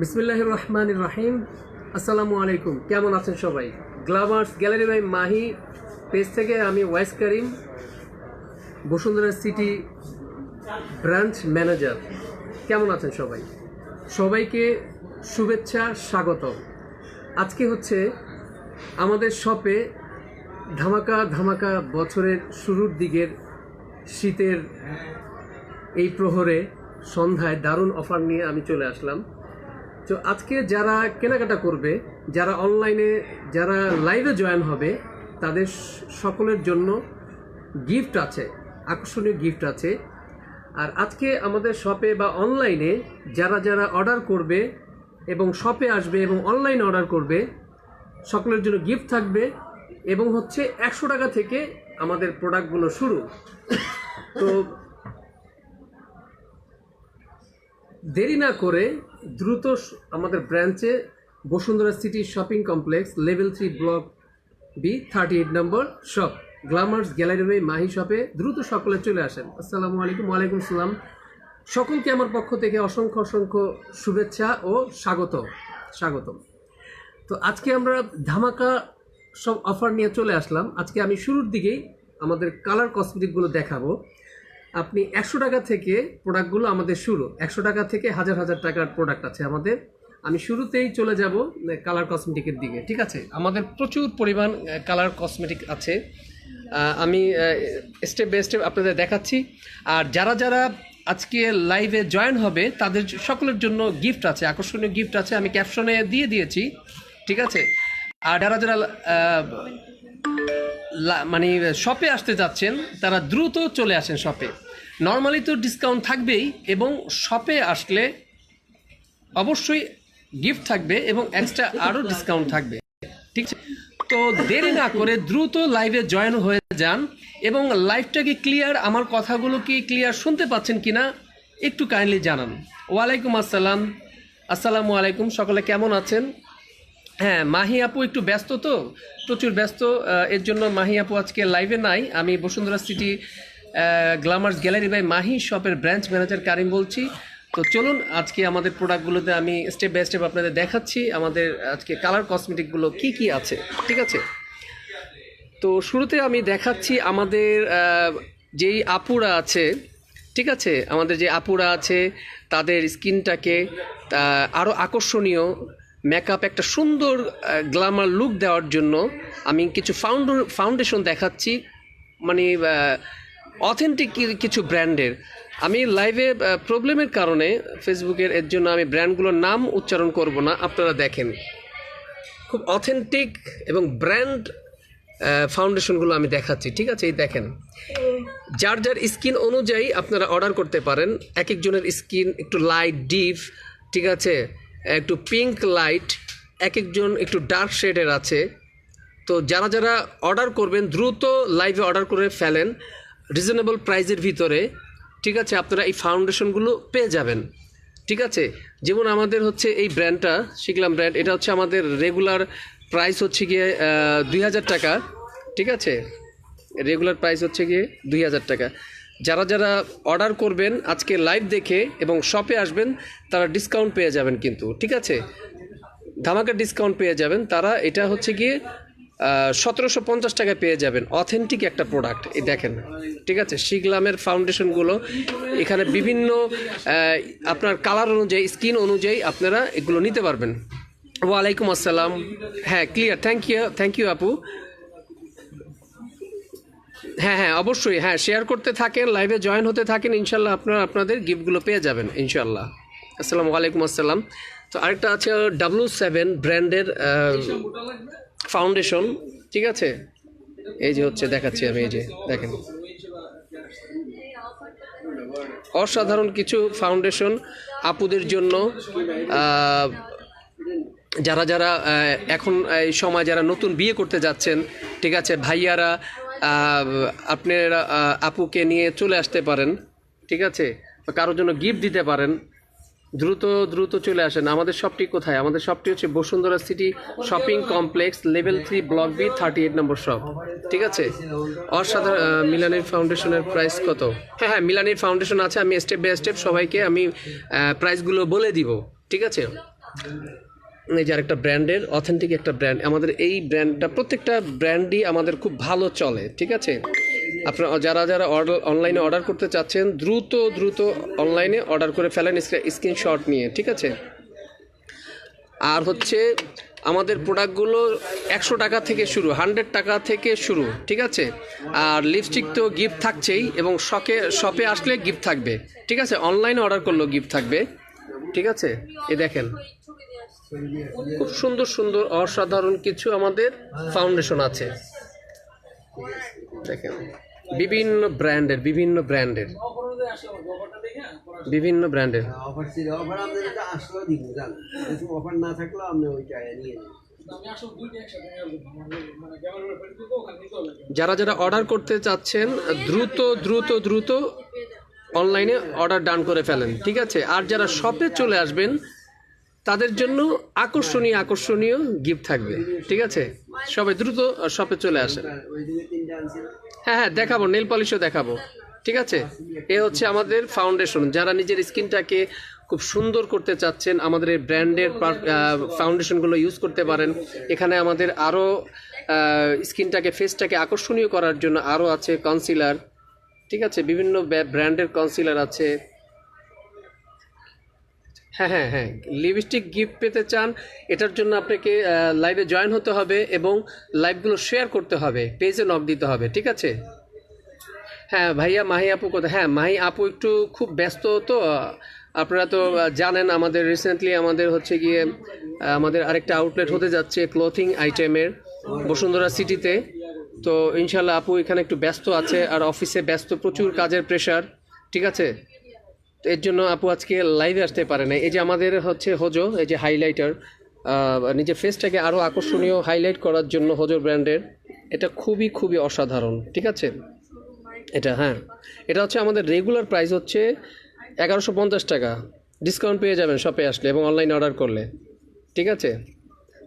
বিসমিল্লাহির রহমানির রহিম। আসসালামু আলাইকুম, কেমন আছেন সবাই? Glamorous gallery by Mahi page থেকে আমি ওয়াইস করিম, বসুন্ধরা সিটি ব্রাঞ্চ ম্যানেজার। কেমন আছেন সবাই? সবাইকে শুভেচ্ছা, স্বাগত। আজকে হচ্ছে আমাদের শপে ধামাকা ধামাকা বছরের শুরুর দিকের শীতের এই প্রহরে সন্ধ্যায় দারুণ অফার নিয়ে আমি চলে আসলাম। তো আজকে যারা কেনাকাটা করবে, যারা অনলাইনে, যারা লাইভে জয়েন হবে, তাদের সকলের জন্য গিফট আছে, আকর্ষণীয় গিফট আছে। আর আজকে আমাদের শপে বা অনলাইনে যারা যারা অর্ডার করবে এবং শপে আসবে এবং অনলাইনে অর্ডার করবে, সকলের জন্য গিফট থাকবে। এবং হচ্ছে 100 টাকা থেকে আমাদের প্রোডাক্টগুলো শুরু। তো দেরি না করে দ্রুত আমাদের ব্রাঞ্চে Bashundhara city shopping complex level 3 block B 38 number shop Glamours gallery by Mahi শপে দ্রুত সকলে চলে আসেন। আসসালামু আলাইকুম। ওয়ালাইকুম সালাম। সকলকে আমার পক্ষ থেকে অসংখ্য অসংখ্য শুভেচ্ছা ও স্বাগতম। তো আজকে আমরা ধামাকা সব অফার নিয়ে চলে আসলাম। আজকে আমি শুরুর দিকেই আমাদের কালার কসমেটিকগুলো দেখাবো। আপনি 100 টাকা থেকে প্রোডাক্টগুলো আমাদের শুরু, 100 টাকা থেকে হাজার হাজার টাকার প্রোডাক্ট আছে আমাদের। আমি শুরুতেই চলে যাব কালার কসমেটিকের দিকে, ঠিক আছে? আমাদের প্রচুর পরিমাণ কালার কসমেটিক আছে। আমি স্টেপ বাই স্টেপ আপনাদের দেখাচ্ছি। আর যারা যারা আজকে লাইভে জয়েন হবে তাদের সকলের জন্য গিফট আছে, আকর্ষণীয় গিফট আছে, আমি ক্যাপশনে দিয়ে দিয়েছি, ঠিক আছে? আর যারা যারা মানে শপে আসতে যাচ্ছেন তারা দ্রুত চলে আসেন শপে। নর্মালি তো ডিসকাউন্ট থাকবেই, এবং শপে আসলে অবশ্যই গিফট থাকবে এবং এক্সট্রা আরও ডিসকাউন্ট থাকবে, ঠিক আছে? তো দেরি না করে দ্রুত লাইভে জয়েন হয়ে যান। এবং লাইভটা কি ক্লিয়ার, আমার কথাগুলো কি ক্লিয়ার শুনতে পাচ্ছেন কিনা একটু কাইন্ডলি জানান। ওয়ালাইকুম আসসালাম, আসসালামু আলাইকুম। সকলে কেমন আছেন? হ্যাঁ, মাহি আপু একটু ব্যস্ত, তো প্রচুর ব্যস্ত, এর জন্য মাহি আপু আজকে লাইভে নাই। আমি Bashundhara city Glamours gallery by Mahi শপের ব্রাঞ্চ ম্যানেজার কারিম বলছি। তো চলুন আজকে আমাদের প্রোডাক্টগুলোতে আমি স্টেপ বাই স্টেপ আপনাদের দেখাচ্ছি আমাদের আজকে কালার কসমেটিকগুলো কি কি আছে, ঠিক আছে? তো শুরুতে আমি দেখাচ্ছি আমাদের যেই আপুরা আছে, ঠিক আছে? আমাদের যে আপুরা আছে তাদের স্কিনটাকে আরও আকর্ষণীয় মেকআপ, একটা সুন্দর গ্ল্যামার লুক দেওয়ার জন্য আমি কিছু ফাউন্ডেশন দেখাচ্ছি, মানে অথেন্টিক কিছু ব্র্যান্ডের। আমি লাইভে প্রবলেমের কারণে ফেসবুকের, এর জন্য আমি ব্র্যান্ডগুলোর নাম উচ্চারণ করব না। আপনারা দেখেন, খুব অথেন্টিক এবং ব্র্যান্ড ফাউন্ডেশনগুলো আমি দেখাচ্ছি, ঠিক আছে? এই দেখেন, যার যার স্কিন অনুযায়ী আপনারা অর্ডার করতে পারেন। এক একজনের স্কিন একটু লাইট ডিপ, ঠিক আছে, একটু পিঙ্ক লাইট, এক একজন একটু ডার্ক শেডের আছে। তো যারা যারা অর্ডার করবেন দ্রুত লাইভে অর্ডার করে ফেলেন রিজনেবল প্রাইসের ভিতরে, ঠিক আছে? আপনারা এই ফাউন্ডেশনগুলো পেয়ে যাবেন, ঠিক আছে? যেমন আমাদের হচ্ছে এই ব্র্যান্ডটা শিখলাম ব্র্যান্ড, এটা হচ্ছে আমাদের রেগুলার প্রাইস হচ্ছে গিয়ে 2000 টাকা, ঠিক আছে? রেগুলার প্রাইস হচ্ছে গিয়ে 2000 টাকা। যারা যারা অর্ডার করবেন আজকে লাইভ দেখে এবং শপে আসবেন তারা ডিসকাউন্ট পেয়ে যাবেন, কিন্তু ঠিক আছে, ধামাকা ডিসকাউন্ট পেয়ে যাবেন তারা। এটা হচ্ছে গিয়ে 1750 টাকায় পেয়ে যাবেন অথেন্টিক একটা প্রোডাক্ট। এই দেখেন, ঠিক আছে? শিগলামের ফাউন্ডেশনগুলো এখানে বিভিন্ন আপনার কালার অনুযায়ী, স্কিন অনুযায়ী আপনারা এগুলো নিতে পারবেন। ওয়ালাইকুম আসসালাম। হ্যাঁ, ক্লিয়ার। থ্যাংক ইউ আপু। হ্যাঁ, অবশ্যই। হ্যাঁ, শেয়ার করতে থাকেন, লাইভে জয়েন হতে থাকেন, ইনশাল্লাহ আপনারা আপনাদের গিফটগুলো পেয়ে যাবেন ইনশাল্লাহ। আসসালামু ওয়ালাইকুম আসসালাম। তো আরেকটা আছে W7 ব্র্যান্ডের ফাউন্ডেশন, ঠিক আছে? এই যে হচ্ছে দেখাচ্ছি আমি, এই যে দেখেন, অসাধারণ কিছু ফাউন্ডেশন আপুদের জন্য, যারা যারা এখন এই সময় যারা নতুন বিয়ে করতে যাচ্ছেন, ঠিক আছে, ভাইয়ারা আপনারা আপুকে নিয়ে চলে আসতে পারেন, ঠিক আছে? কারোর জন্য গিফট দিতে পারেন। দ্রুত দ্রুত চলে আসেন। আমাদের শপটি কোথায়? আমাদের শপটি হচ্ছে Bashundhara city shopping complex, level 3, block B, 38 number shop. ঠিক আছে। অসাধারণ। মিলানির ফাউন্ডেশনের প্রাইস কত? হ্যাঁ হ্যাঁ, মিলানির ফাউন্ডেশন আছে, আমি স্টেপ বাই স্টেপ সবাইকে আমি প্রাইসগুলো বলে দিব। ঠিক আছে। এই যে আরেকটা ব্র্যান্ডের অথেন্টিক একটা ব্র্যান্ড, আমাদের এই ব্র্যান্ডটা প্রত্যেকটা ব্র্যান্ডই আমাদের খুব ভালো চলে। ঠিক আছে। আপনারা যারা যারা অনলাইনে অর্ডার করতে চাচ্ছেন দ্রুত দ্রুত অনলাইনে অর্ডার করে ফেলেন স্ক্রিনশট নিয়ে। ঠিক আছে। আর হচ্ছে আমাদের প্রোডাক্টগুলো 100 টাকা থেকে শুরু, 100 টাকা থেকে শুরু। ঠিক আছে। আর লিপস্টিক তো গিফট থাকছেই, এবং শপে আসলে গিফট থাকবে। ঠিক আছে। অনলাইনে অর্ডার করলেও গিফট থাকবে। ঠিক আছে। এ দেখেন খুব সুন্দর সুন্দর অসাধারণ কিছু আমাদের ফাউন্ডেশন আছে। দেখেন বিভিন্ন ব্র্যান্ডের অফার ছিল, অফার আমাদের এটা আসলেও দিব জান, কিছু অফার না থাকলেও আপনি ওইটা নিয়ে নেন। যারা যারা অর্ডার করতে চাচ্ছেন দ্রুত দ্রুত দ্রুত অনলাইনে অর্ডার ডান করে ফেলেন। ঠিক আছে। আর যারা শপে চলে আসবেন তাদের জন্য আকর্ষণীয় গিফট থাকবে। ঠিক আছে। সবাই দ্রুত শপে চলে আসেন। ওই দিকে 3টা আনছিল। হ্যাঁ হ্যাঁ, দেখাবো, নেল পলিশও দেখাবো। ঠিক আছে। এ হচ্ছে আমাদের ফাউন্ডেশন। যারা নিজের স্কিনটাকে খুব সুন্দর করতে চাচ্ছেন আমাদের এই ব্র্যান্ডের ফাউন্ডেশনগুলো ইউজ করতে পারেন। এখানে আমাদের আরও স্কিনটাকে ফেসটাকে আকর্ষণীয় করার জন্য আরও আছে কনসিলার। ঠিক আছে। বিভিন্ন ব্র্যান্ডের কনসিলার আছে। হ্যাঁ হ্যাঁ হ্যাঁ, লিপস্টিক গিফট পেতে চান, এটার জন্য আপনাকে লাইভে জয়েন হতে হবে এবং লাইভগুলো শেয়ার করতে হবে, পেজে নক দিতে হবে। ঠিক আছে। হ্যাঁ ভাইয়া, মাহি আপু কোথায়? হ্যাঁ, মাহি আপু একটু খুব ব্যস্ত তো, আপনারা তো জানেন আমাদের রিসেন্টলি আমাদের হচ্ছে গিয়ে আমাদের আরেকটা আউটলেট হতে যাচ্ছে ক্লথিং আইটেমের বসুন্ধরা সিটিতে। তো ইনশাল্লাহ আপু এখানে একটু ব্যস্ত আছে, আর অফিসে ব্যস্ত, প্রচুর কাজের প্রেশার। ঠিক আছে। তো এর জন্য আপু আজকে লাইভে আসতে পারে না। এই যে আমাদের হচ্ছে হোজো, এই যে হাইলাইটার, নিজের ফেসটাকে আরও আকর্ষণীয় হাইলাইট করার জন্য হোজো ব্র্যান্ডের, এটা খুবই খুবই অসাধারণ। ঠিক আছে। এটা হ্যাঁ, এটা হচ্ছে আমাদের রেগুলার প্রাইস হচ্ছে 1150 টাকা, ডিসকাউন্ট পেয়ে যাবেন শপে আসলে এবং অনলাইনে অর্ডার করলে। ঠিক আছে।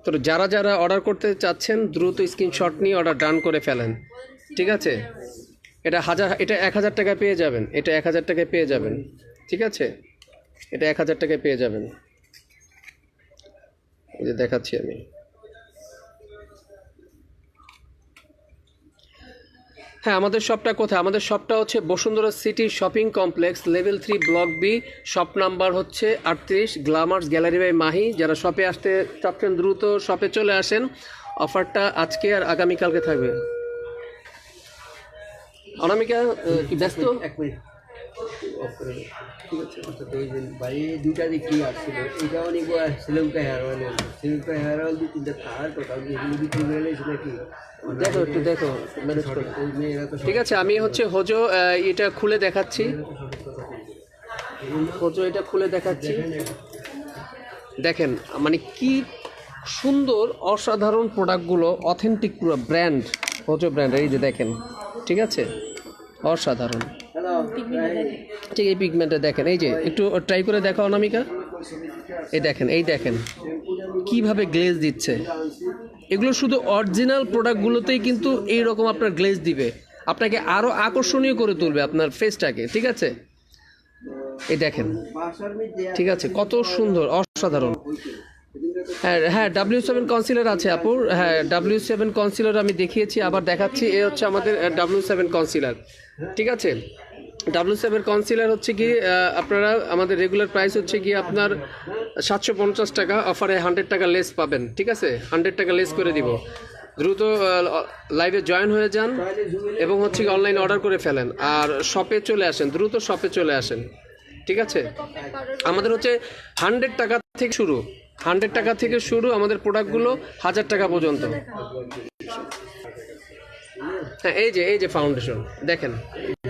তো যারা যারা অর্ডার করতে চাচ্ছেন দ্রুত স্ক্রিনশট নিয়ে অর্ডার ডান করে ফেলেন। ঠিক আছে। এটা 1000 টাকায় পেয়ে যাবেন, এটা 1000 টাকায় পেয়ে যাবেন। ঠিক আছে। এটা 1000 টাকায় পেয়ে যাবেন। এই যে দেখাচ্ছি আমি। হ্যাঁ, আমাদের শপটা কোথায়? আমাদের শপটা হচ্ছে Bashundhara city shopping complex, level 3, block B, shop number হচ্ছে 38, গ্ল্যামার্স গ্যালারি বাই মাহি। যারা শপে আসতে চাচ্ছেন দ্রুত শপে চলে আসেন। অফারটা আজকে আর আগামীকালকে থাকবে। অনামিকা কি ব্যস্ত? এক মিনিট অফ করে দিন। ঠিক আছে। অর্থাৎ ওই যে বাইরে 2টা দিক কি আসছিল, এটাও নিব, আর Sri Lanka hair oil, Sri Lanka hair oil 2-3টা থাকার টোটাল এগুলো বিক্রি করে এসে নাকি দেখো, একটু দেখো ম্যানেজ করো। ওই মেয়েরা তো ঠিক আছে। আমি হচ্ছে হোজো এটা খুলে দেখাচ্ছি। হোজো এটা খুলে দেখাচ্ছি। দেখেন মানে কি সুন্দর অসাধারণ প্রোডাক্টগুলো, অথেন্টিক পুরো ব্র্যান্ড, হোজো ব্র্যান্ড। এই যে দেখেন। ঠিক আছে। অসাধারণ। হ্যালো ঠিক, এই পিগমেন্টটা দেখেন, এই যে একটু ট্রাই করে দেখো অনামিকা। এই দেখেন, এই দেখেন কিভাবে গ্লেজ দিচ্ছে। এগুলো শুধু অরিজিনাল প্রোডাক্টগুলোতেই কিন্তু এই রকম আপনার গ্লেজ দিবে, আপনাকে আরও আকর্ষণীয় করে তুলবে আপনার ফেসটাকে। ঠিক আছে। এই দেখেন। ঠিক আছে। কত সুন্দর, অসাধারণ। হ্যাঁ হ্যাঁ, W7 কনসিলার আছে আপুর। হ্যাঁ, W7 কনসিলার আমি দেখিয়েছি, আবার দেখাচ্ছি। এ হচ্ছে আমাদের W7 কনসিলার। ঠিক আছে। W7 কনসিলার হচ্ছে কি আপনারা আমাদের রেগুলার প্রাইস হচ্ছে কি আপনার 750 টাকা, অফারে 100 টাকা লেস পাবেন। ঠিক আছে। 100 টাকা লেস করে দিব। দ্রুত লাইভে জয়েন হয়ে যান এবং হচ্ছে কি অনলাইনে অর্ডার করে ফেলেন, আর শপে চলে আসেন, দ্রুত শপে চলে আসেন। ঠিক আছে। আমাদের হচ্ছে 100 টাকা থেকে শুরু, 100 টাকা থেকে শুরু আমাদের প্রোডাক্টগুলো 1000 টাকা পর্যন্ত। হ্যাঁ, এই যে ফাউন্ডেশন দেখেন,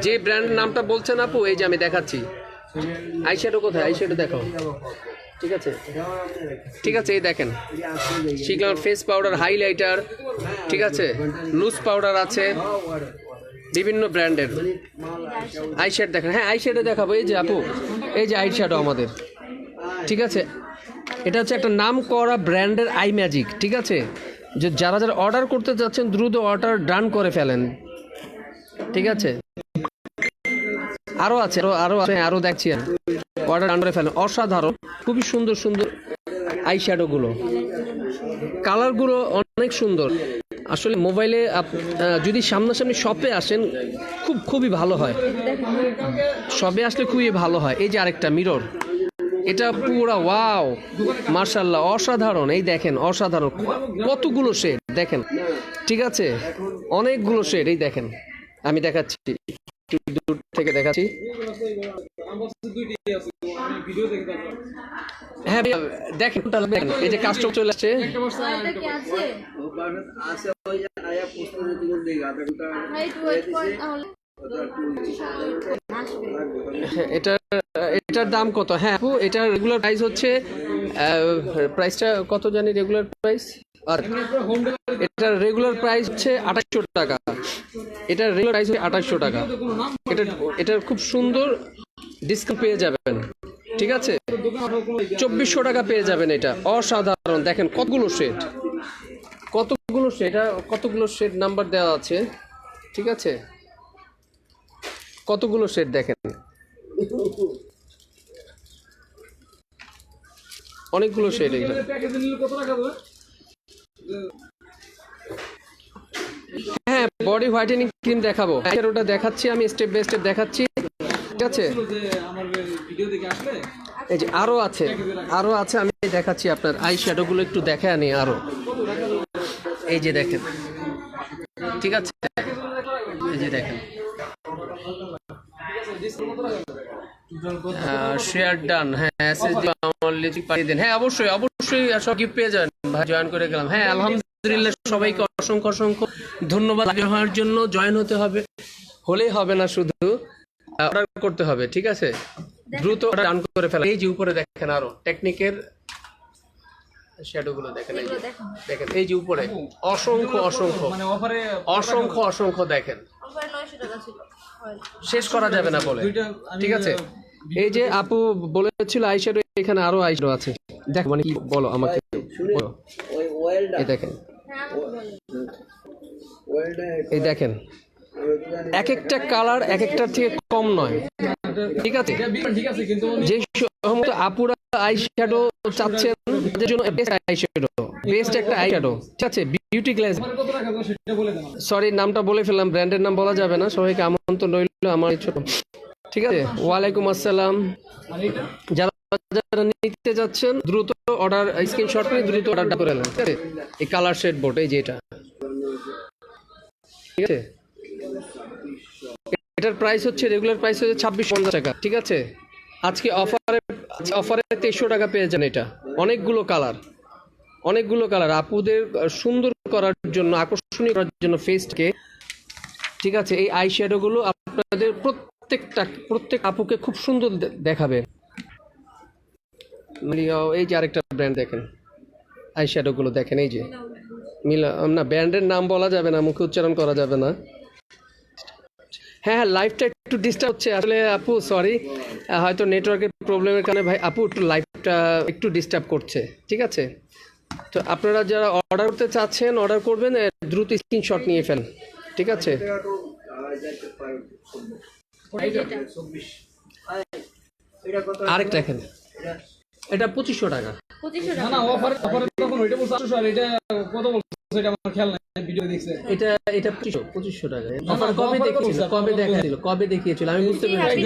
যে ব্র্যান্ড নামটা বলছেন আপু, এই যে আমি দেখাচ্ছি। আইশ্যাডো কোথায়? আইশ্যাডো দেখো। ঠিক আছে। ঠিক আছে। এই দেখেন শিখলাম ফেস পাউডার, হাইলাইটার। ঠিক আছে। লুজ পাউডার আছে বিভিন্ন ব্র্যান্ডের। আইশ্যাডো দেখেন। হ্যাঁ, আইশ্যাডো দেখাবো। এই যে আপু, এই যে আইশ্যাডো আমাদের। ঠিক আছে, এটা হচ্ছে একটা নাম করা ব্র্যান্ডের আই ম্যাজিক। ঠিক আছে, যে যারা যারা অর্ডার করতে যাচ্ছেন দ্রুত অর্ডার ডান করে ফেলেন। ঠিক আছে, আরও আছে, আরও দেখছি অর্ডার ডান করে ফেলেন। অসাধারণ, খুবই সুন্দর সুন্দর আই শ্যাডোগুলো, কালারগুলো অনেক সুন্দর। আসলে মোবাইলে যদি সামনাসামনি শপে আসেন খুবই ভালো হয়, শপে আসলে খুবই ভালো হয়। এই যে আরেকটা মিরর, এটা পুরা ওয়াও, মাশাআল্লাহ, অসাধারণ। এই দেখেন, অসাধারণ, কতগুলো শেড দেখেন। ঠিক আছে, অনেকগুলো শেড, এই দেখেন, আমি দেখাচ্ছি, একটু দূর থেকে দেখাচ্ছি। হ্যাঁ ভাইয়া, দেখেন, এই যে কাস্টম চলে আসছে। এটার দাম কত? হ্যাঁ আপু, এটার রেগুলার প্রাইস হচ্ছে, প্রাইসটা কত জানি, রেগুলার প্রাইস, আর এটার রেগুলার প্রাইস হচ্ছে 2800 টাকা। এটার রেগুলার প্রাইস হচ্ছে 2800 টাকা। এটার খুব সুন্দর ডিসকাউন্ট পেয়ে যাবেন। ঠিক আছে, 2400 টাকা পেয়ে যাবেন। এটা অসাধারণ, দেখেন কতগুলো শেড, কতগুলো শেড নাম্বার দেওয়া আছে। ঠিক আছে, কতগুলো শেড দেখেন, অনেকগুলো শেড। হ্যাঁ, বডি হোয়াইটেনিং ক্রিম দেখাবো, ওটা দেখাচ্ছি আমি, স্টেপ বাই স্টেপ দেখাচ্ছি। ঠিক আছে, এই যে আরো আছে, আমি দেখাচ্ছি। আপনার আই শ্যাডোগুলো একটু দেখে আনি আরো। এই যে দেখেন, ঠিক আছে, এই যে দেখেন, শেয়ার ডান। হ্যাঁ, এসএসডি আমার লিখে পাঠিয়ে দেন। হ্যাঁ, অবশ্যই সব গিফট পেয়ে যাবেন ভাই, জয়েন করে গেলাম। হ্যাঁ, আলহামদুলিল্লাহ, সবাইকে অসংখ্য ধন্যবাদ। হওয়ার জন্য জয়েন হতে হবে, হলেই হবে না, শুধু অর্ডার করতে হবে। ঠিক আছে, দ্রুত অর্ডার ডান করে ফেলা। এই যে উপরে দেখেন আরো টেকনিকের শ্যাডোগুলো দেখেন, দেখেন এই যে উপরে অসংখ্য দেখেন, শেষ করা যাবে না বলে। ঠিক আছে, এই যে আপু বলেছিল আই শ্যাডো, এখানে আরো আই শ্যাডো আছে। দেখ, মানে কি বলো আমাকে, এই দেখেন, এই দেখেন, এক একটা কালার এক একটার থেকে কম নয়। ঠিক আছে, যে সমস্ত আপুরা আই শ্যাডো চাচ্ছেন তাদের জন্য বেস্ট একটা আই শ্যাডো। ঠিক আছে, বিউটি গ্লেজ, সরি নামটা বলে ফেললাম, ব্র্যান্ডের নাম বলা যাবে না। সবাইকে আমন্ত্রণ রইল আমার ছোট। ঠিক আছে, ওয়ালাইকুম আসসালাম। যারা নিতে যাচ্ছেন দ্রুত অর্ডার, স্ক্রিনশট নিয়ে দ্রুত অর্ডারটা করে নেন। ঠিক আছে, এই কালার শেড বোর্ড, এই যে এটা। ঠিক আছে, এটার প্রাইস হচ্ছে, রেগুলার প্রাইস হচ্ছে 2650 টাকা। ঠিক আছে, আজকে অফারে 2300 টাকা পেয়ে যান। এটা অনেকগুলো কালার আপুদের সুন্দর করার জন্য, আকর্ষণীয় করার জন্য ফেসকে। ঠিক আছে, এই আই শ্যাডোগুলো আপনাদের প্রত্যেক আপুকে খুব সুন্দর দেখাবে। এই যে আরেকটা ব্র্যান্ড দেখেন, আই শ্যাডোগুলো দেখেন, এই যে না, ব্র্যান্ডের নাম বলা যাবে না, মুখে উচ্চারণ করা যাবে না। হ্যাঁ, লাইভটা একটু ডিস্টার্ব হচ্ছে আসলে আপু, সরি, হয়তো নেটওয়ার্কের প্রবলেমের কারণে ভাই আপু একটু লাইভটা একটু ডিস্টার্ব করছে। ঠিক আছে, তো আপনারা যারা অর্ডার করতে চাচ্ছেন অর্ডার করবেন, দ্রুত স্ক্রিনশট নিয়ে ফেলেন। ঠিক আছে, আরেকটা এখানে, এটা 2500 টাকা। এটা 2500 টাকা। অফার কবে দেখিয়েছিল আমি বুঝতে পেরেছি,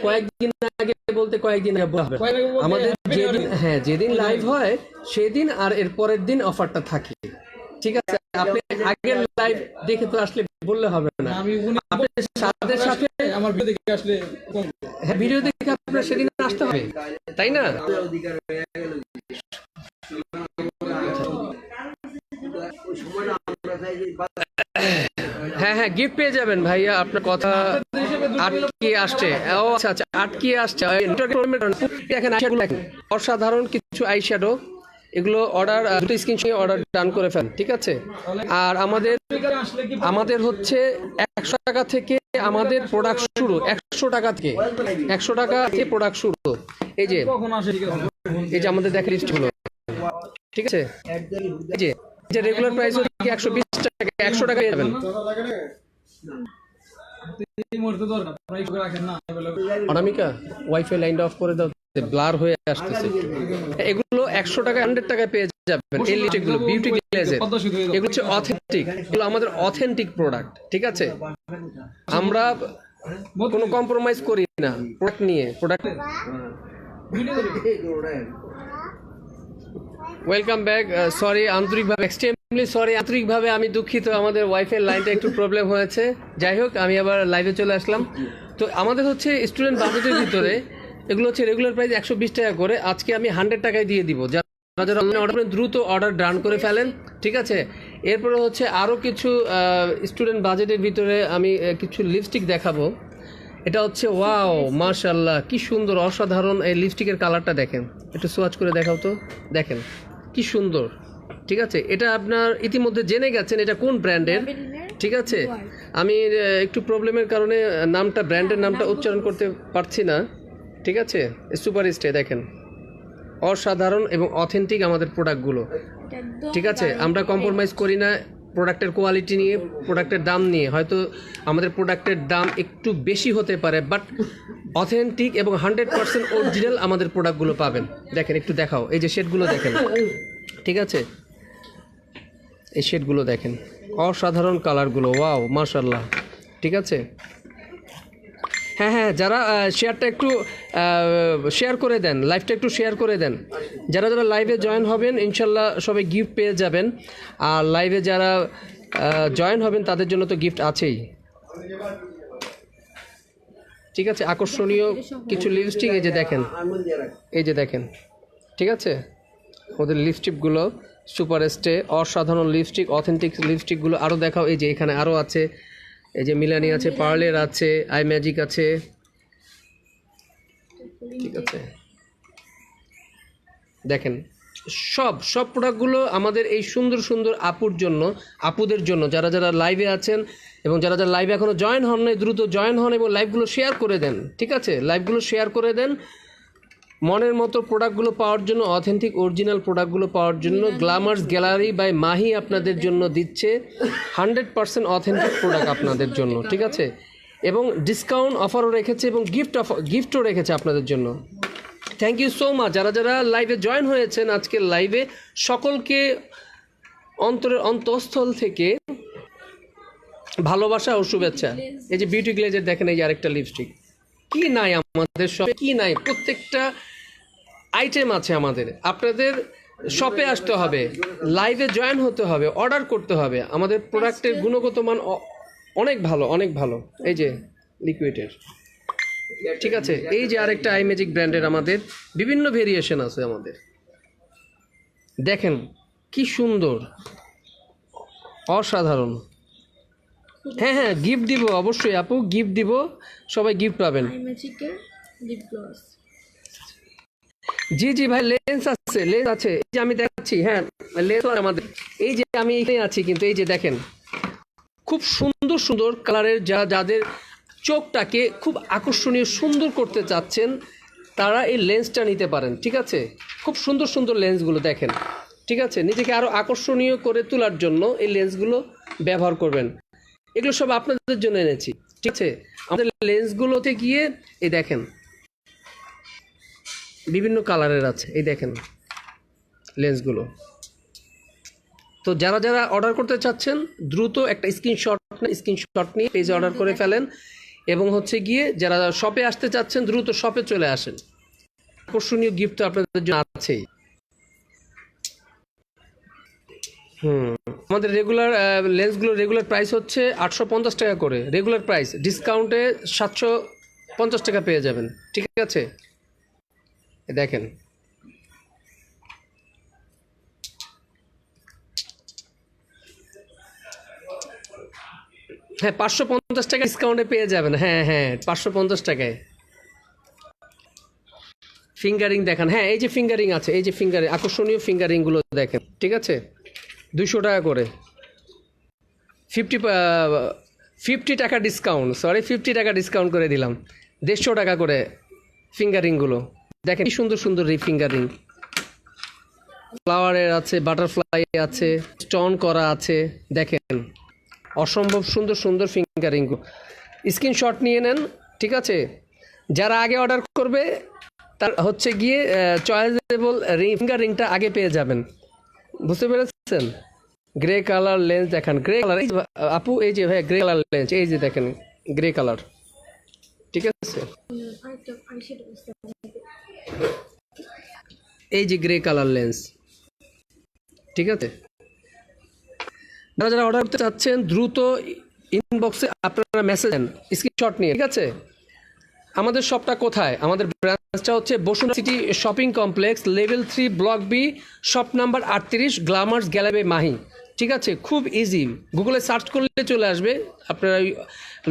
কয়েকদিন আগে বলতে কয়েকদিন আগে আমাদের যেদিন লাইভ হয় সেদিন, আর এর পরের দিন অফারটা থাকে। ঠিক আছে, আপনি আগের লাইভ দেখে তো আসলে বললে হবে না, আপনার সাথে আমার ভিডিও দেখে আসলে, ভিডিও দেখে আপনার সেদিন আসতে হবে, তাই না? হ্যাঁ, গিফট পেয়ে যাবেন ভাইয়া। আপনার কথা আটকে আসছে। ও আচ্ছা, আটকে আসছে। অসাধারণ কিছু আই শ্যাডো, এগুলো অর্ডার, দুটো স্ক্রিনশট অর্ডার ডান করে ফেলেন। ঠিক আছে, আর আমাদের হচ্ছে 100 টাকা থেকে আমাদের প্রোডাক্ট শুরু, 100 টাকা থেকে প্রোডাক্ট শুরু। এই যে এই যে আমাদের দেখেন লিস্টগুলো, ঠিক আছে, এই যে রেগুলার প্রাইস হচ্ছে 120 টাকা, 100 টাকা পেয়ে যাবেন। অনামিকা ওয়াইফাই লাইনটা অফ করে দাও, ব্লার হয়ে আসতেছে। এগুলো 100 টাকা 100 টাকায় পেয়ে যাবেন। এই লিপস্টিকগুলো বিউটি গ্লেজের, এগুলো হচ্ছে অথেন্টিক, এগুলো আমাদের অথেন্টিক প্রোডাক্ট, ঠিক আছে। আমরা কোনো কম্প্রোমাইজ করি না প্রোডাক্ট নিয়ে। Product welcome back. সরি আন্তরিকভাবে, এক্সট্রিমলি সরি, আন্তরিকভাবে আমি দুঃখিত, আমাদের ওয়াইফাই লাইনটা একটু প্রবলেম হয়েছে। যাই হোক, আমি আবার লাইভে চলে আসলাম। তো আমাদের হচ্ছে স্টুডেন্ট বাজেটের ভিতরে এগুলো হচ্ছে রেগুলার প্রাইস 120 টাকা করে, আজকে আমি 100 টাকায় দিয়ে দিব। যারা যারা অনলাইনে অর্ডার করেন দ্রুত অর্ডার ডান করে ফেলেন, ঠিক আছে। এরপরে হচ্ছে আরও কিছু স্টুডেন্ট বাজেটের ভিতরে আমি কিছু লিপস্টিক দেখাবো। এটা হচ্ছে ওয়াও মাশাআল্লাহ, কি সুন্দর অসাধারণ এই লিপস্টিকের কালারটা দেখেন, একটু সোয়াচ করে দেখাও তো, দেখেন কি সুন্দর, ঠিক আছে। এটা আপনার ইতিমধ্যে জেনে গেছেন এটা কোন ব্র্যান্ডের, ঠিক আছে। আমি একটু প্রবলেমের কারণে নামটা, ব্র্যান্ডের নামটা উচ্চারণ করতে পারছি না, ঠিক আছে। সুপার স্টে দেখেন, অসাধারণ এবং অথেন্টিক আমাদের প্রোডাক্টগুলো, ঠিক আছে। আমরা কম্প্রোমাইজ করি না প্রোডাক্টের কোয়ালিটি নিয়ে, প্রোডাক্টের দাম নিয়ে। হয়তো আমাদের প্রোডাক্টের দাম একটু বেশি হতে পারে, বাট অথেন্টিক এবং 100% অরিজিনাল আমাদের প্রোডাক্টগুলো পাবেন। দেখেন, একটু দেখাও, এই যে শেডগুলো দেখেন, ঠিক আছে, এই শেডগুলো দেখেন, অসাধারণ কালারগুলো, ওয়াও মাশাআল্লাহ, ঠিক আছে। হ্যাঁ হ্যাঁ, যারা শেয়ারটা একটু শেয়ার করে দেন, লাইভটা একটু শেয়ার করে দেন। যারা যারা লাইভে জয়েন হবেন ইনশাল্লাহ সবাই গিফট পেয়ে যাবেন। আর লাইভে যারা জয়েন হবেন তাদের জন্য তো গিফট আছেই, ঠিক আছে। আকর্ষণীয় কিছু লিপস্টিক এই যে দেখেন, এই যে দেখেন, ঠিক আছে। ওদের লিপস্টিকগুলো সুপার স্টে, অসাধারণ লিপস্টিক, অথেন্টিক লিপস্টিকগুলো আরও দেখাও। এই যে এখানে আরও আছে, এই যে মিলানি আছে, পার্লের আছে, আই ম্যাজিক আছে, ঠিক আছে। দেখেন সব প্রোডাক্টগুলো আমাদের এই সুন্দর সুন্দর আপুদের জন্য, যারা যারা লাইভে আছেন এবং যারা যারা লাইভে এখনও জয়েন হন নাই দ্রুত জয়েন হন এবং লাইভগুলো শেয়ার করে দেন, ঠিক আছে। লাইভগুলো শেয়ার করে দেন। মনের মতো প্রোডাক্টগুলো পাওয়ার জন্য, অথেন্টিক অরিজিনাল প্রোডাক্টগুলো পাওয়ার জন্য গ্ল্যামার্স গ্যালারি বাই মাহি আপনাদের জন্য দিচ্ছে 100% অথেন্টিক প্রোডাক্ট আপনাদের জন্য, ঠিক আছে। এবং ডিসকাউন্ট অফারও রেখেছে এবং গিফটও রেখেছে আপনাদের জন্য। থ্যাংক ইউ সো মাচ যারা যারা লাইভে জয়েন হয়েছেন আজকের লাইভে, সকলকে অন্তঃস্থল থেকে ভালোবাসা ও শুভেচ্ছা। এই যে বিউটি গ্লেজের দেখেন, এই যে আরেকটা লিপস্টিক, কি নাই আমাদের শপে, কি নাই, প্রত্যেকটা আইটেম আছে আমাদের। আপনাদের শপে আসতে হবে, লাইভে জয়েন হতে হবে, অর্ডার করতে হবে। আমাদের প্রোডাক্টের গুণগত মান অনেক ভালো, অনেক ভালো। এই যে লিকুইডের, ঠিক আছে। এই যে আরেকটা আই ম্যাজিক ব্র্যান্ডের আমাদের বিভিন্ন ভেরিয়েশন আছে আমাদের, দেখেন কি সুন্দর, অসাধারণ। হ্যাঁ হ্যাঁ, গিফট দিব অবশ্যই আপু, গিফট দিব, সবাই গিফট পাবেন। জি জি ভাই, লেন্স আছে, লেন্স আছে, এই যে আমি দেখাচ্ছি, হ্যাঁ লেন্স আমাদের, এই যে আমি এখানে আছি কিন্তু, এই যে দেখেন খুব সুন্দর সুন্দর কালারের, যাদের চোখটাকে খুব আকর্ষণীয় সুন্দর করতে চাচ্ছেন তারা এই লেন্সটা নিতে পারেন, ঠিক আছে। খুব সুন্দর সুন্দর লেন্সগুলো দেখেন, ঠিক আছে। নিজেকে আরও আকর্ষণীয় করে তোলার জন্য এই লেন্সগুলো ব্যবহার করবেন। এগুলো সব আপনাদের জন্য এনেছি, ঠিক আছে। আমাদের লেন্সগুলোতে গিয়ে এই দেখেন বিভিন্ন কালারের আছে, এই দেখেন লেন্সগুলো। তো যারা যারা অর্ডার করতে চাচ্ছেন দ্রুত একটা স্ক্রিনশট নিয়ে পেজে অর্ডার করে ফেলেন, এবং হচ্ছে গিয়ে যারা শপে আসতে চাচ্ছেন দ্রুত শপে চলে আসেন। আকর্ষণীয় গিফট তো আপনাদের জন্য আছেই। আমাদের রেগুলার লেন্সগুলো রেগুলার প্রাইস হচ্ছে 850 টাকা করে, রেগুলার প্রাইস, ডিসকাউন্টে 750 টাকা পেয়ে যাবেন, ঠিক আছে। দেখেন হ্যাঁ, 550 টাকা ডিসকাউন্টে পেয়ে যাবেন, হ্যাঁ হ্যাঁ 550 টাকায়। ফিঙ্গারিং দেখান, হ্যাঁ এই যে ফিঙ্গারিং আছে, এই যে ফিঙ্গারিং, আকর্ষণীয় ফিঙ্গারিংগুলো দেখেন, ঠিক আছে। 200 টাকা করে, 50 টাকা ডিসকাউন্ট, সরি 50 টাকা ডিসকাউন্ট করে দিলাম, 150 টাকা করে ফিঙ্গারিংগুলো, দেখেন কি সুন্দর সুন্দর ফিঙ্গার রিং, ফ্লাওয়ারের আছে, বাটারফ্লাই আছে, স্টোন করা আছে। দেখেন অসম্ভব সুন্দর সুন্দর ফিঙ্গার রিং। স্ক্রিনশট নিয়ে নেন, ঠিক আছে? যারা আগে অর্ডার করবে তার হচ্ছে গিয়ে চয়েসেবল ফিঙ্গার রিংটা আগে পেয়ে যাবেন। বুঝতে পেরেছেন? গ্রে কালার লেন্স দেখান, গ্রে কালার আপু, এই যে ভাই গ্রে কালার লেন্স, এই যে দেখেন গ্রে কালার, ঠিক আছে? এই যে গ্রে কালার লেন্স, ঠিক আছে? যারা যারা অর্ডার করতে চাচ্ছেন দ্রুত ইনবক্সে আপনারা মেসেজ দেন স্ক্রিনশট নিয়ে, ঠিক আছে? আমাদের শপটা কোথায়? আমাদের ব্রাঞ্চটা হচ্ছে Bashundhara city shopping complex, level 3 block B, shop number 38, Glamours gallery Mahi, ঠিক আছে? খুব ইজি, গুগলে সার্চ করলে চলে আসবে, আপনারা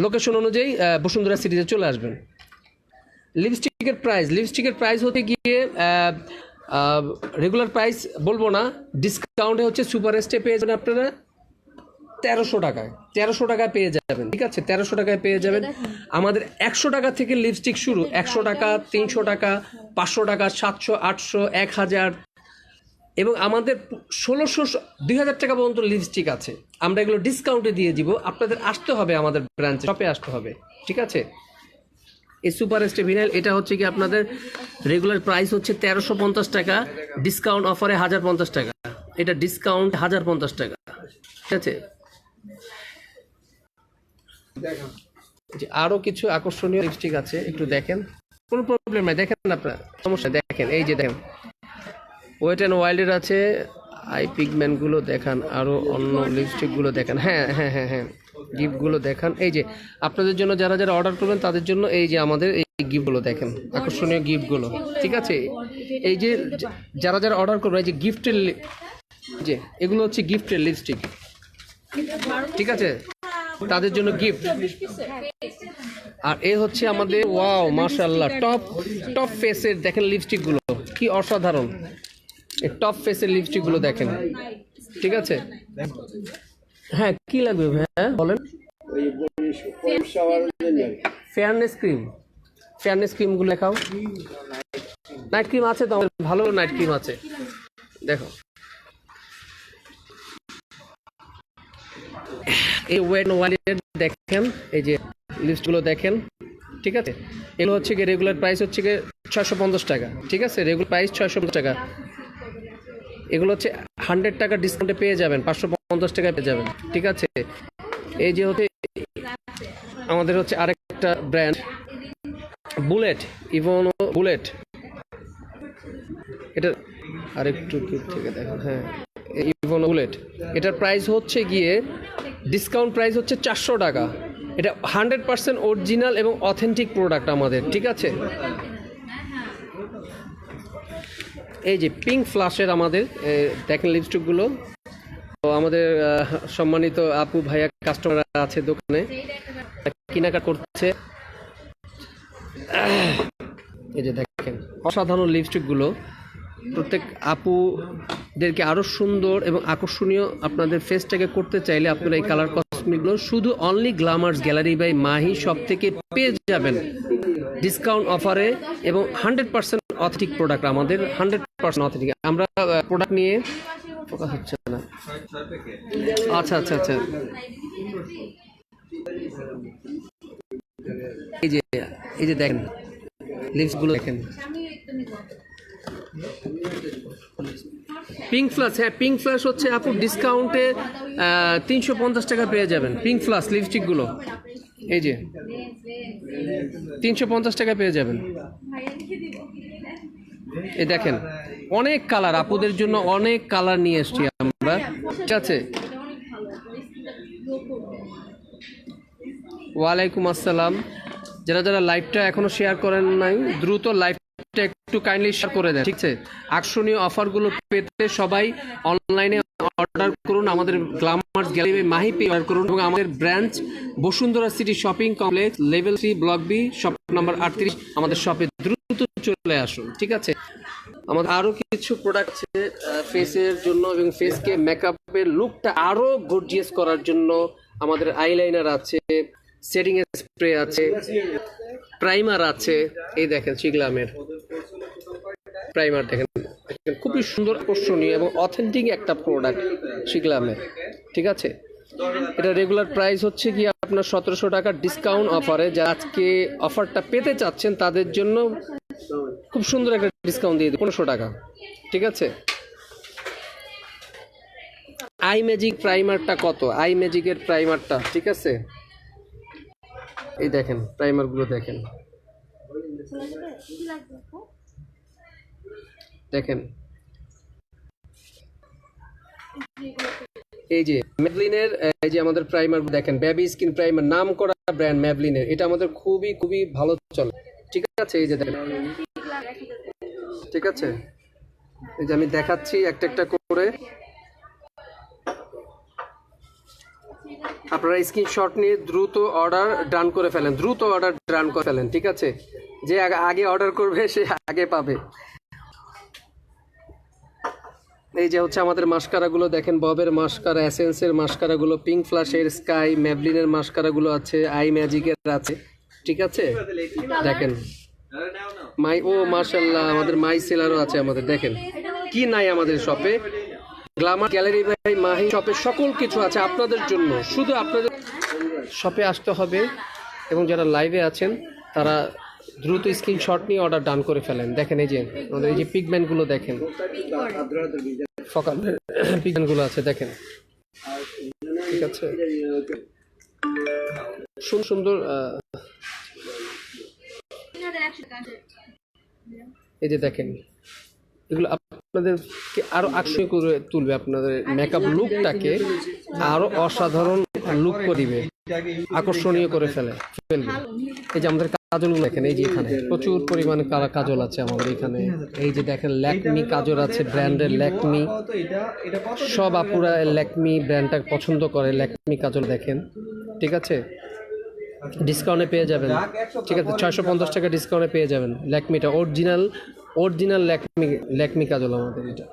লোকেশন অনুযায়ী বসুন্ধরা সিটিতে চলে আসবেন। লিপস্টিকের প্রাইস হতে গিয়ে রেগুলার প্রাইস বলবো না, ডিসকাউন্টে হচ্ছে সুপার স্টে পেয়ে যাবেন আপনারা 1300 টাকায়, 1300 টাকায় পেয়ে যাবেন, ঠিক আছে? 1300 টাকায় পেয়ে যাবেন। আমাদের 100 টাকা থেকে লিপস্টিক শুরু, 100 টাকা, 300 টাকা, 500 টাকা, 700, 800, 1000 এবং আমাদের 1600, 2000 টাকা পর্যন্ত লিপস্টিক আছে। আমরা এগুলো ডিসকাউন্টে দিয়ে দিব, আপনাদের আসতে হবে আমাদের ব্রাঞ্চে, শপে আসতে হবে, ঠিক আছে? এই সুপার স্টে ভিনাইল এটা হচ্ছে কি আপনাদের রেগুলার প্রাইস হচ্ছে 1350 টাকা, ডিসকাউন্ট অফারে 1050 টাকা, এটা ডিসকাউন্ট 1050 টাকা, ঠিক আছে? আরো কিছু আকর্ষণীয় লিপস্টিক আছে, একটু দেখেন, কোনো প্রবলেম নাই, দেখেন আপনার সমস্যা, দেখেন এই যে দেখেন ওয়েট অ্যান্ড ওয়াইল্ডের আছে, আই পিগমেন্টগুলো দেখান, আরও অন্য লিপস্টিকগুলো দেখান, হ্যাঁ হ্যাঁ হ্যাঁ হ্যাঁ গিফটগুলো দেখান। এই যে আপনাদের জন্য যারা যারা অর্ডার করবেন তাদের জন্য এই যে আমাদের এই গিফটগুলো দেখেন, আকর্ষণীয় গিফটগুলো, ঠিক আছে? এই যে যারা যারা অর্ডার করবেন এই যে গিফটের যে এগুলো হচ্ছে গিফটের লিপস্টিক, ঠিক আছে? তাদের জন্য গিফট। আর এ হচ্ছে আমাদের ওয়াও মাশাআল্লাহ টপ ফেসের দেখেন লিপস্টিকগুলো কি অসাধারণ, এই টপ ফেসের লিপস্টিকগুলো দেখেন, ঠিক আছে? হ্যাঁ কি লাগবে হ্যাঁ বলেন? ফেয়ারনেস ক্রিমগুলো দেখাও। নাইট ক্রিম আছে তো আমাদের, ভালো নাইট ক্রিম আছে, দেখো এই ওয়েট ওয়ালেট দেখেন, এই যে লিস্টগুলো দেখেন, ঠিক আছে? এগুলো হচ্ছে গিয়ে রেগুলার প্রাইস হচ্ছে গিয়ে 650 টাকা, ঠিক আছে? রেগুলার প্রাইস 650 টাকা। এগুলো হচ্ছে 100 টাকা ডিসকাউন্টে পেয়ে যাবেন, 550 টাকায় পেয়ে যাবেন, ঠিক আছে? এই যে হচ্ছে আমাদের হচ্ছে আরেকটা ব্র্যান্ড বুলেট, ইভোনো বুলেট, এটা আরেকটু দূর থেকে দেখেন, হ্যাঁ ইভোনো বুলেট, এটার প্রাইস হচ্ছে গিয়ে ডিসকাউন্ট প্রাইস হচ্ছে 400 টাকা। এটা 100% অরিজিনাল এবং অথেন্টিক প্রোডাক্ট আমাদের, ঠিক আছে? এই যে পিঙ্ক ফ্লাশের আমাদের দেখেন লিপস্টিকগুলো, তো আমাদের সম্মানিত আপু ভাইয়া কাস্টমার আছে দোকানে, কেনাকাটা করছে। এই যে দেখেন অসাধারণ লিপস্টিকগুলো, প্রত্যেক আপুদেরকে আরও সুন্দর এবং আকর্ষণীয় আপনাদের ফেসটাকে করতে চাইলে আপনারা এই কালার কসমেটিকগুলো শুধু only Glamours gallery by Mahi shop থেকে পেয়ে যাবেন ডিসকাউন্ট অফারে এবং 100% অথেন্টিক প্রোডাক্ট আমাদের, 100% অথেন্টিক। আমরা প্রোডাক্ট নিয়ে ফোকাস হচ্ছে না, আচ্ছা আচ্ছা আচ্ছা। এই যে দেখেন লিপসগুলো দেখেন, পিঙ্ক ফ্লাশ, হ্যাঁ পিঙ্ক ফ্লাশ হচ্ছে আপু ডিসকাউন্টে 350 টাকা পেয়ে যাবেন পিঙ্ক ফ্লাশ লিপস্টিকগুলো, এই যে 350 টাকা পেয়ে যাবেন। এই দেখেন অনেক কালার, আপুদের জন্য অনেক কালার নিয়ে এসছি আমরা, ঠিক আছে? ওয়ালাইকুম আসসালাম। যারা যারা লাইভটা এখনো শেয়ার করেন নাই দ্রুত লাইভটা একটু কাইন্ডলি শেয়ার করে দেন, ঠিক আছে? আকর্ষণীয় অফারগুলো পেতে সবাই অনলাইনে অর্ডার করুন, আমাদের গ্ল্যামার্স গ্যালারি মাহি পে অর্ডার করুন এবং আমাদের branch Bashundhara city shopping complex, level 3 block B, shop number 38, আমাদের শপে দ্রুত চলে আসুন, ঠিক আছে? আমাদের আরও কিছু প্রোডাক্ট আছে ফেসের জন্য এবং ফেসকে মেকআপের লুকটা আরও গর্জিয়াস করার জন্য। আমাদের আইলাইনার আছে, সেটিং স্প্রে আছে, প্রাইমার আছে, এই দেখেন সিগলামের প্রাইমার দেখেন, খুবই সুন্দর, আকর্ষণীয় এবং অথেন্টিক একটা প্রোডাক্ট শিখলামের। ঠিক আছে, এটা রেগুলার প্রাইস হচ্ছে কি আপনার 1700 টাকার ডিসকাউন্ট অফারে। যারা আজকে অফারটা পেতে চাচ্ছেন তাদের জন্য খুব সুন্দর একটা ডিসকাউন্ট দিয়ে দিই, 1500 টাকা। ঠিক আছে, আই ম্যাজিক প্রাইমারটা কত, আই ম্যাজিকের প্রাইমারটা, ঠিক আছে, এই দেখেন প্রাইমারগুলো দেখেন, দেখেন এই যে ম্যাভলিনের, এই যে আমাদের প্রাইমার দেখেন, বেবি স্কিন প্রাইমার, নাম করা ব্র্যান্ড ম্যাভলিনের, এটা আমাদের খুবই খুবই ভালো চলে। ঠিক আছে, এই যে দেখেন, ঠিক আছে, এই যে আমি দেখাচ্ছি একটা একটা করে, আপনারা স্ক্রিনশট নিয়ে দ্রুত অর্ডার ডান করে ফেলেন, দ্রুত অর্ডার ডান করে ফেলেন। ঠিক আছে, যে আগে অর্ডার করবে সে আগে পাবে। এই যে হচ্ছে আমাদের মাস্কারাগুলো দেখেন, ববের মাস্কারা, এসেন্সের মাস্কারাগুলো, পিঙ্ক ফ্লাশের, স্কাই, ম্যাভলিনের মাস্কারাগুলো আছে, আই ম্যাজিকের আছে। ঠিক আছে, দেখেন মাশাআল্লাহ আমাদের মাই সেলারও আছে আমাদের। দেখেন কি নাই আমাদের শপে, গ্ল্যামার গ্যালারি বাই মাহি শপে সকল কিছু আছে আপনাদের জন্য। শুধু আপনাদের শপে আসতে হবে এবং যারা লাইভে আছেন তারা দ্রুত স্ক্রিনশট নিয়ে অর্ডার ডান করে ফেলেন। দেখেন এই যে আমাদের এই যে পিগমেন্টগুলো দেখেন, ফকাল পিগমেন্টগুলো আছে দেখেন। ঠিক আছে, সুন্দর সুন্দর এই যে দেখেন, এগুলো আপনাদেরকে আরো আকর্ষণীয় করে তুলবে, আপনাদের মেকআপ লুকটাকে আরো অসাধারণ লুক করে দিবে, আকর্ষণীয় করে ফেলবে। এই যে আমাদের কাজলগুলো দেখেন, এই যে এখানে প্রচুর পরিমাণে কালা কাজল আছে আমাদের এখানে। এই যে দেখেন ল্যাকমি কাজল আছে, ব্র্যান্ডের ল্যাকমি, সব আপুরা ল্যাকমি ব্র্যান্ডটা পছন্দ করে, ল্যাকমি কাজল দেখেন। ঠিক আছে, ডিসকাউন্টে পেয়ে যাবেন। ঠিক আছে, 650 টাকা ডিসকাউন্টে পেয়ে যাবেন ল্যাকমিটা, অরিজিনাল ল্যাকমি কাজল আমাদের এটা।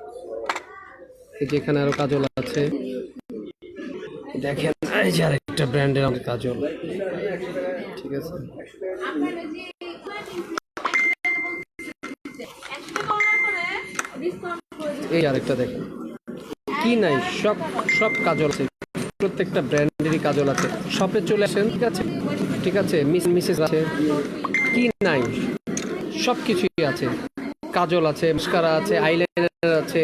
এই যে এখানে আরো কাজল আছে দেখেন, এই যে আরেকটা ব্র্যান্ডের আমাদের কাজল। ঠিক আছে, এই আরেকটা দেখেন, কি নাই সব কাজল আছে, প্রত্যেকটা ব্র্যান্ডেরই কাজল আছে। শপে চলে আসেন। ঠিক আছে, ঠিক আছে, মিসেস আছে, কি নাই সব কিছুই আছে, কাজল আছে, মাস্কারা আছে, আইলাইনার আছে,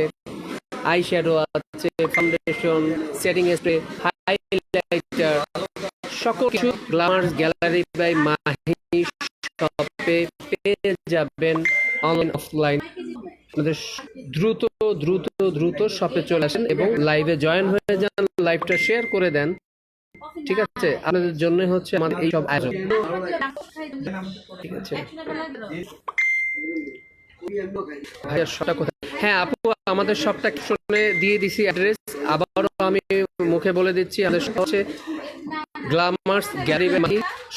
আই শ্যাডো আছে, ফাউন্ডেশন, সেটিং স্প্রে, হাইলাইটার, সকল কিছু গ্ল্যামার গ্যালারি বাই মাহি শপে পেয়ে যাবেন, অনলাইন অফলাইন। আপনাদের দ্রুত দ্রুত দ্রুত শপে চলে আসেন এবং লাইভে জয়েন হয়ে যান, লাইভটা শেয়ার করে দেন। ঠিক আছে, আপনাদের জন্য হচ্ছে আমাদের এই সব আয়োজন। ঠিক আছে ভাইয়া, শপটা কোথায়? হ্যাঁ আপু, আমাদের শপটা শুনে দিয়ে দিছি অ্যাড্রেস, আবারও আমি মুখে বলে দিচ্ছি। আমাদের শপ হচ্ছে Glamours Gallery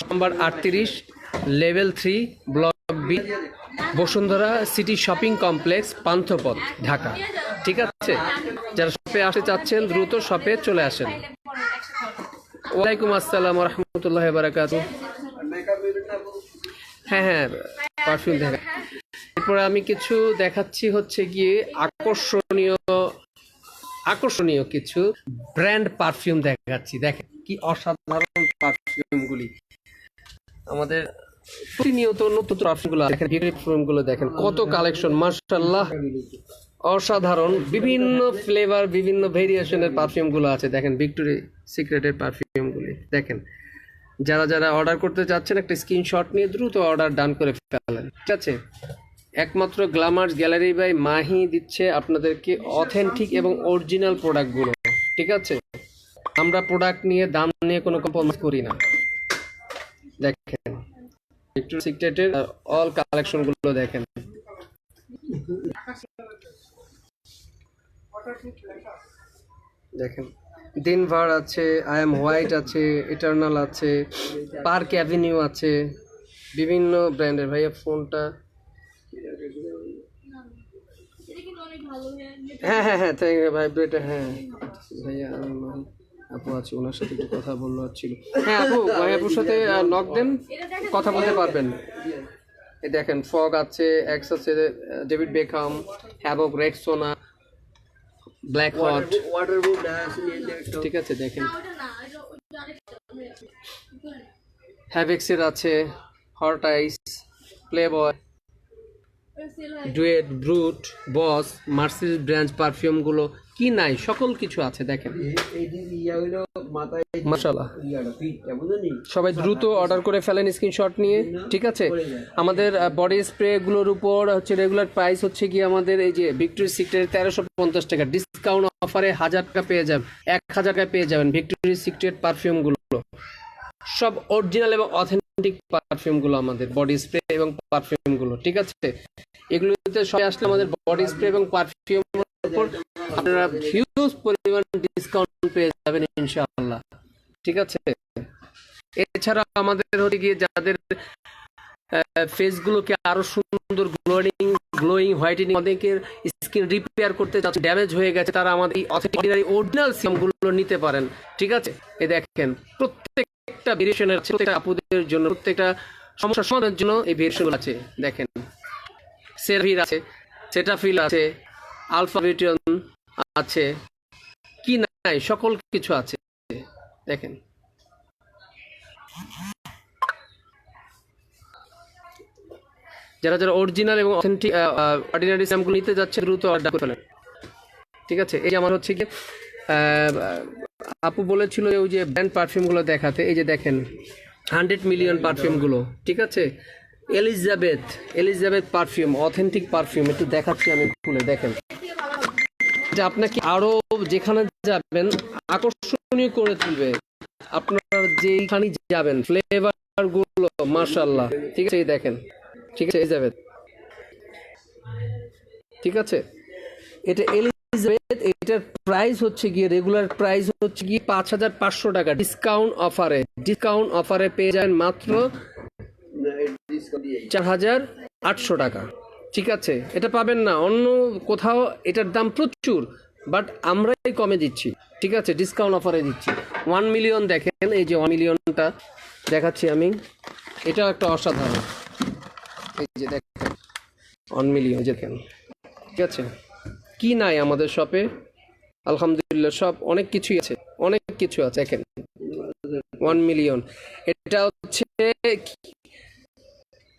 number 38, level 3, block B, Bashundhara city shopping complex, Panthapath, Dhaka. ঠিক আছে, যারা শপে আসতে চাচ্ছেন দ্রুত শপে চলে আসেন। ওয়ালাইকুম আসসালাম ওয়া রাহমাতুল্লাহি ওয়া বারাকাতুহু। হ্যাঁ হ্যাঁ, পারফিউম দেখা। এরপরে আমি কিছু দেখাচ্ছি হচ্ছে গিয়ে আকর্ষণীয় কিছু ব্র্যান্ড পারফিউম দেখাচ্ছি। দেখেন কি অসাধারণ পারফিউমগুলি আমাদের, প্রতিনিয়ত নতুন পারফিউমগুলো দেখেন, পারফিউমগুলো দেখেন, কত কালেকশন, মাশাআল্লাহ অসাধারণ, বিভিন্ন ফ্লেভার বিভিন্ন ভেরিয়েশনের পারফিউমগুলো আছে। দেখেন ভিক্টোরিয়া সিক্রেটের পারফিউমগুলি দেখেন। যারা যারা অর্ডার করতে চাচ্ছেন একটা স্ক্রিনশট নিয়ে দ্রুত অর্ডার ডান করে ফেলেন। ঠিক আছে, একমাত্র গ্ল্যামার্স গ্যালারি বাই মাহি দিচ্ছে আপনাদেরকে অথেন্টিক এবং অরিজিনাল প্রোডাক্টগুলো। ঠিক আছে, আমরা প্রোডাক্ট নিয়ে দাম নিয়ে কোনো কম্প্রোমাইজ করি না। দেখেন ভিক্টোরিয়া সিক্রেটের অল কালেকশনগুলো দেখেন। দেখেন দিনভার আছে, আই এম হোয়াইট আছে, ইটারনাল আছে, পার্ক অ্যাভিনিউ আছে, বিভিন্ন ব্র্যান্ডের। ভাইয়া ফোনটা, হ্যাঁ হ্যাঁ হ্যাঁ থ্যাংক ইউ ভাইব্রেটার। হ্যাঁ ভাইয়া আপু আছে, ওনার সাথে একটু কথা বললো ছিল। হ্যাঁ আপু, আপুর সাথে নক দেন, কথা বলতে পারবেন। এই দেখেন ফগ আছে, এক্স আছে, David Beckham, Havoc, Rexona, black hot, water book ডায়াসিলিন একটা ঠিক আছে। দেখেন হ্যাভেক্সের আছে, hot ice, Playboy, Duet, Brut, Boss, Mercedes brand পারফিউমগুলো কি নাই সকল কিছু আছে। দেখেন এই ইয়া হইলো মাথায় মাশাআল্লাহ। ইয়াটা ফিটটা বুঝলি সবাই দ্রুত অর্ডার করে ফেলেন স্ক্রিনশট নিয়ে, ঠিক আছে। আমাদের বডি স্প্রেগুলোর উপর হচ্ছে রেগুলার প্রাইস হচ্ছে কি আমাদের এই যে ভিক্টোরি সিক্রেট 1350 টাকা, ডিসকাউন্ট অফারে 1000 টাকা পেয়ে যাবেন, 1000 টাকা পেয়ে যাবেন ভিক্টোরি সিক্রেট পারফিউমগুলো। সব অরিজিনাল এবং অথেন্টিক পারফিউমগুলো আমাদের বডি স্প্রে এবং পারফিউমগুলো, ঠিক আছে। এগুলোতে সবাই আসলে আমাদের বডি স্প্রে এবং পারফিউমের উপর আপনারা হিউজ পরিমাণ ডিসকাউন্ট পেয়ে যাবেন ইনশাআল্লাহ, ঠিক আছে। এছাড়া আমাদের হচ্ছে গিয়ে যাদের ফেসগুলোকে আরো সুন্দর গ্লোয়িং হোয়াইটেনিং, অনেকের স্কিন রিপেয়ার করতে যাচ্ছে, ড্যামেজ হয়ে গেছে, তারা আমাদের এই অথেন্টিক অরিজিনাল সিরামগুলো নিতে পারেন, ঠিক আছে। এই দেখেন প্রত্যেকটা ভেরিয়েশনের আছে, প্রত্যেকটা আপুদের জন্য, প্রত্যেকটা সমস্যার সমাধানের জন্য এই ভেরিয়েশনগুলো আছে। দেখেন সেরভির আছে, সেটাফিল আছে, আলফা ভিটামিন আছে, কি নাই সকল কিছু আছে। দেখেন যারা যারা অরিজিনাল এবং অথেন্টিক অর্ডিনারি স্যাম্পল নিতে যাচ্ছে দ্রুত অর্ডার করে ফেলেন, ঠিক আছে। এই যে আমার হচ্ছে কি আপু বলেছিল যে ওই যে ব্র্যান্ড পারফিউমগুলো দেখাতে, এই যে দেখেন 100 মিলিয়ন পারফিউমগুলো, ঠিক আছে। এলিজাবেথ পারফিউম, অথেন্টিক পারফিউম, একটু দেখাচ্ছি আমি খুলে। দেখেন যে আপনাকে আরো যেখানে যাবেন আকর্ষণীয় করে তুলবে, আপনার যেখানে যাবেন ফ্লেভার গুলো মাশাআল্লাহ, ঠিক আছে। এই দেখেন, ঠিক আছে, এলিজাবেথ, ঠিক আছে। এটা এলিজাবেথ, এটার প্রাইস হচ্ছে গিয়ে রেগুলার প্রাইস হচ্ছে গিয়ে 5500 টাকা, ডিসকাউন্ট অফারে পেয়ে যাবেন মাত্র 4800 টাকা, ঠিক আছে। এটা পাবেন না অন্য কোথাও, এটার দাম প্রচুর, বাট আমরাই কমে দিচ্ছি, ঠিক আছে, ডিসকাউন্ট অফারে দিচ্ছি। 1 মিলিয়ন দেখেন, এই যে 1 মিলিয়নটা দেখাচ্ছি আমি, এটাও একটা অসাধারণ, এই যে দেখেন 1 মিলিয়ন দেখেন, ঠিক আছে। কি নাই আমাদের শপে আলহামদুলিল্লাহ, সব অনেক কিছুই আছে, অনেক কিছু আছে। দেখেন 1 মিলিয়ন, এটা হচ্ছে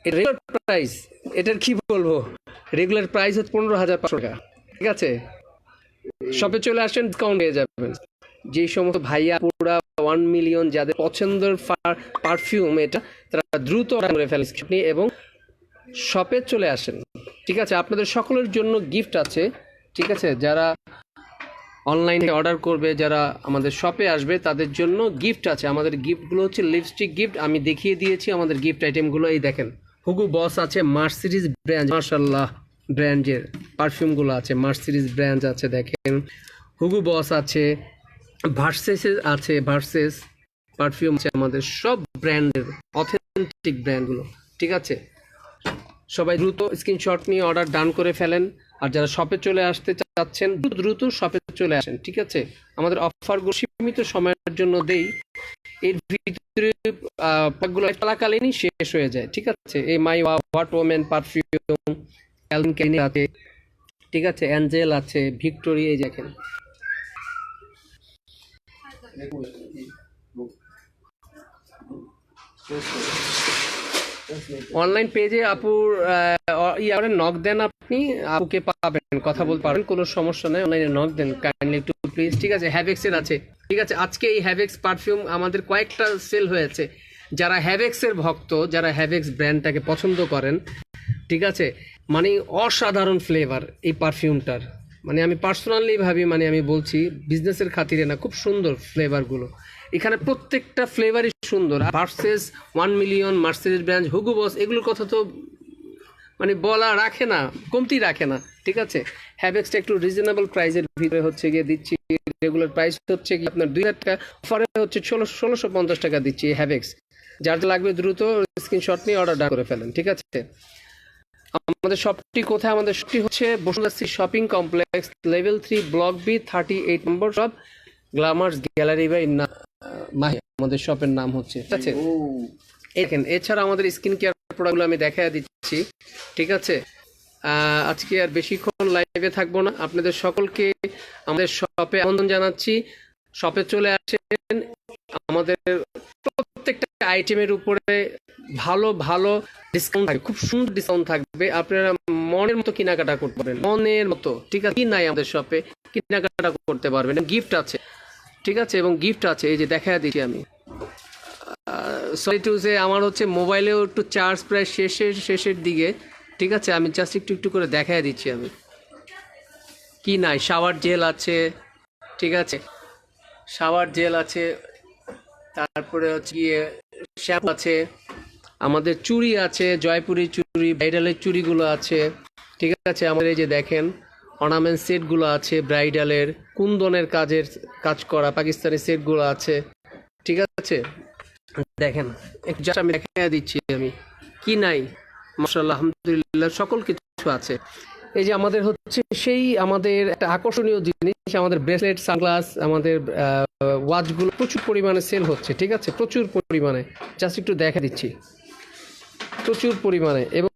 রেগুলার প্রাইস, এটার কি বলবো, রেগুলার প্রাইস হচ্ছে 15,500 টাকা, ঠিক আছে। শপে চলে আসেন, ডিসকাউন্ট পেয়ে যাবেন। যেই সমস্ত ভাইয়া পুরা 1 মিলিয়ন যাদের পছন্দের পারফিউম এটা, তারা দ্রুত অর্ডার করে ফেলেন এবং শপে চলে আসেন, ঠিক আছে। আপনাদের সকলের জন্য গিফট আছে, ঠিক আছে। যারা অনলাইনে অর্ডার করবে, যারা আমাদের শপে আসবে, তাদের জন্য গিফট আছে। আমাদের গিফটগুলো হচ্ছে লিপস্টিক গিফট, আমি দেখিয়ে দিয়েছি আমাদের গিফট আইটেমগুলো। এই দেখেন হুগু বস আছে, মার্সিডিজ ব্র্যান্ড, মাশাআল্লাহ ব্র্যান্ডের পারফিউমগুলো আছে, মার্সিডিজ ব্র্যান্ড আছে, দেখেন হুগু বস আছে, ভার্সেস আছে, ভার্সেস পারফিউম আছে, আমাদের সব ব্র্যান্ডের অথেন্টিক ব্র্যান্ডগুলো, ঠিক আছে। সবাই দ্রুত স্ক্রিনশট নিয়ে অর্ডার ডান করে ফেলেন। আর যারা শপে চলে আসতে চাচ্ছেন দ্রুত শপে চলে আসেন, ঠিক আছে। আমাদের অফারগুলো সীমিত সময়ের জন্য দেই, এর ভিতরে প্যাকগুলো চলাকালীনই শেষ হয়ে যায়, ঠিক আছে। এই মাই হোয়াট ওমেন পারফিউম, ক্যালভিন ক্লাইন আছে, ঠিক আছে, অ্যাঞ্জেল আছে, ভিক্টোরি, এই দেখেন। অনলাইন পেজে আপুর ইয়ারে নক দেন, আপনি আপুকে পাবেন, কথা বলতে পারবেন, কোনো সমস্যা নেই। অনলাইনে নক দেন কাইন্ডলি একটু প্লিজ, ঠিক আছে। হ্যাভেক্সের আছে, ঠিক আছে। আজকে এই হ্যাভেক্স পারফিউম আমাদের কয়েকটা সেল হয়েছে। যারা হ্যাভেক্সের ভক্ত, যারা হ্যাভেক্স ব্র্যান্ডটাকে পছন্দ করেন, ঠিক আছে, মানে অসাধারণ ফ্লেভার এই পারফিউমটার, মানে আমি পার্সোনালি ভাবি, মানে আমি বলছি বিজনেসের খাতিরে না, খুব সুন্দর ফ্লেভারগুলো এখানে, প্রত্যেকটা ফ্লেভারই সুন্দর। Versus 1 million, Mercedes brand, Hugo বস, এগুলোর কথা তো মানে বলা রাখে না, কমতি রাখে না, ঠিক আছে। হ্যাভেক্সটা একটু রিজনেবল প্রাইসের ভিতরে হচ্ছে গিয়ে দিচ্ছি। রেগুলার প্রাইস হচ্ছে কি আপনার 2000 টাকা, অফারে হচ্ছে 1650 টাকা দিচ্ছি হ্যাভেক্স। যার যা লাগবে দ্রুত স্ক্রিনশট নিয়ে অর্ডার করে ফেলেন, ঠিক আছে। আমাদের শপটি কোথায়? আমাদের শপটি হচ্ছে Bashundhara shopping complex, level 3, block B, 38 number shop, Glamours gallery by Mahi আমাদের শপের নাম হচ্ছে, ঠিক আছে। দেখেন এছাড়া আমাদের স্কিন কেয়ার প্রোডাক্টগুলো আমি দেখায় দিচ্ছি, ঠিক আছে। আজকে আর বেশিক্ষণ লাইভে থাকবো না, আপনাদের সকলকে আমাদের শপে আমন্ত্রণ জানাচ্ছি। শপে চলে আসেন, আমাদের প্রত্যেকটা আইটেমের উপরে ভালো ভালো ডিসকাউন্ট থাকবে, খুব সুন্দর ডিসকাউন্ট থাকবে, আপনারা মনের মতো কেনাকাটা করতে পারবেন, মনের মতো, ঠিক আছে। কি নাই আমাদের শপে কেনাকাটা করতে পারবেন, গিফট আছে, ঠিক আছে, এবং গিফট আছে, এই যে দেখা দিচ্ছি আমি। সরি টু সে, আমার হচ্ছে মোবাইলেও একটু চার্জ প্রায় শেষের দিকে, ঠিক আছে। আমি জাস্ট একটু করে দেখাই দিচ্ছি আমি কি নাই। শাওয়ার জেল আছে, ঠিক আছে, শাওয়ার জেল আছে, তারপরে হচ্ছে গিয়ে শ্যাম্পু আছে, আমাদের চুড়ি আছে, জয়পুরি চুড়ি, ব্রাইডালের চুড়িগুলো আছে, ঠিক আছে। আমাদের এই যে দেখেন অর্নামেন্ট সেটগুলো আছে, ব্রাইডালের কুন্দনের কাজ করা পাকিস্তানি সেটগুলো আছে, ঠিক আছে। দেখেন একটু জাস্ট আমি দেখাই দিচ্ছি আমি কি নাই, মাশাআল্লাহ আলহামদুলিল্লাহ সকল কিছু আছে। এই যে আমাদের হচ্ছে সেই আমাদের একটা আকর্ষণীয় জিনিস, আমাদের ব্রেসলেট, সানগ্লাস, আমাদের ওয়াচগুলো প্রচুর পরিমাণে সেল হচ্ছে, ঠিক আছে, প্রচুর পরিমাণে। জাস্ট একটু দেখা দিচ্ছি, প্রচুর পরিমাণে। এবং